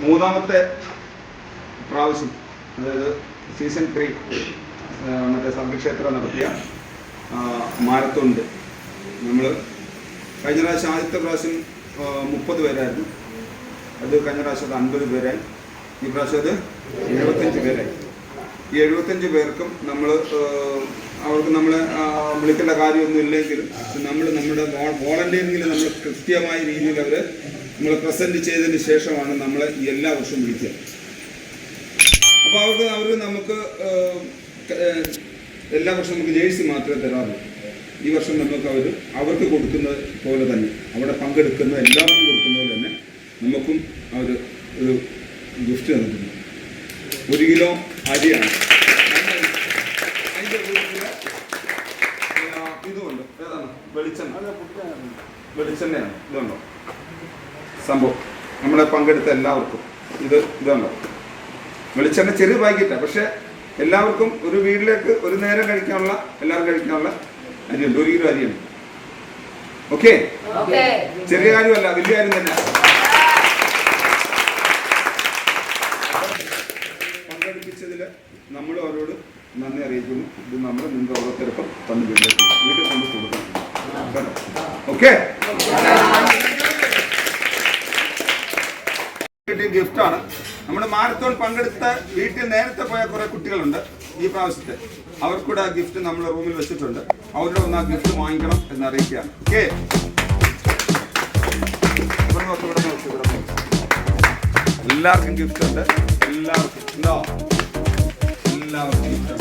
മൂന്നാമത്തെ പ്രാവശ്യം, അതായത് സീസൺ 3 മറ്റേ സംഘക്ഷേത്രം നടത്തിയ മാരത്തോണ്ട് നമ്മൾ കഴിഞ്ഞ പ്രാവശ്യം ആദ്യത്തെ പ്രാവശ്യം 30 പേരായിരുന്നു. അത് കഴിഞ്ഞ പ്രാവശ്യം 50 പേരായി. ഈ പ്രാവശ്യം അത് 75 പേരായി. ഈ 75 പേർക്കും അവർക്ക് നമ്മളെ വിളിക്കേണ്ട കാര്യമൊന്നും ഇല്ലെങ്കിലും നമ്മുടെ വോളണ്ടിയറിങ്ങിൽ നമ്മൾ കൃത്യമായ രീതിയിൽ നമ്മൾ പ്രസൻറ്റ് ചെയ്തതിന് ശേഷമാണ് നമ്മളെ എല്ലാ വർഷവും വിളിക്കുക. അപ്പോൾ അവർക്ക് നമുക്ക് എല്ലാ വർഷവും നമുക്ക് ജേഴ്സി മാത്രമേ തരാറുള്ളൂ. ഈ വർഷം നമുക്ക് അവർക്ക് കൊടുക്കുന്നത് പോലെ തന്നെ, അവിടെ പങ്കെടുക്കുന്ന എല്ലാവർക്കും കൊടുക്കുന്ന പോലെ തന്നെ നമുക്കും അവർ ഒരു ഗിഫ്റ്റ് തന്നിട്ടുണ്ട്. 1 കിലോ അരിയാണ്. അതിൻ്റെ കൂട്ടത്തിൽ ഇതുകൊണ്ട് ഏതാണ് വെളിച്ചെണ്ണയാണ്. ഇതുണ്ടോ സംഭവം നമ്മളെ പങ്കെടുത്ത എല്ലാവർക്കും ഇതുണ്ടോ വെളിച്ചെണ്ണ, ചെറിയ പാക്കറ്റാണ്. പക്ഷെ എല്ലാവർക്കും ഒരു വീട്ടിലേക്ക് ഒരു നേരം കഴിക്കാനുള്ള, എല്ലാവരും കഴിക്കാനുള്ള അരിയുണ്ട്. 1 കിലോ അരിയുണ്ട്. ഓക്കെ, ചെറിയ കാര്യമല്ല, വലിയ കാര്യം തന്നെ. പങ്കെടുപ്പിച്ചതിൽ നമ്മൾ അവരോട് നന്ദി അറിയിക്കുന്നു. ഇത് നമ്മൾ നിങ്ങൾക്ക് ഓരോരുത്തർക്കും തന്നു വീട്ടിൽ കൊണ്ട് കൊടുക്കണം. ഓക്കെ, ഗിഫ്റ്റാണ്. നമ്മുടെ മാരത്തോൺ പങ്കെടുത്ത വീട്ടിൽ നേരത്തെ പോയ കുറെ കുട്ടികളുണ്ട്. ഈ പ്രാവശ്യത്തെ അവർക്കൂടെ ആ ഗിഫ്റ്റ് നമ്മൾ റൂമിൽ വെച്ചിട്ടുണ്ട്. അവരുടെ ഒന്ന് ആ ഗിഫ്റ്റ് വാങ്ങിക്കണം എന്ന് അറിയിക്കുകയാണ്. ഓക്കെ, എല്ലാവർക്കും ഗിഫ്റ്റ് ഉണ്ട്. എല്ലാവർക്കും ഉണ്ടോ? എല്ലാവർക്കും ഗിഫ്റ്റ് ഉണ്ട്.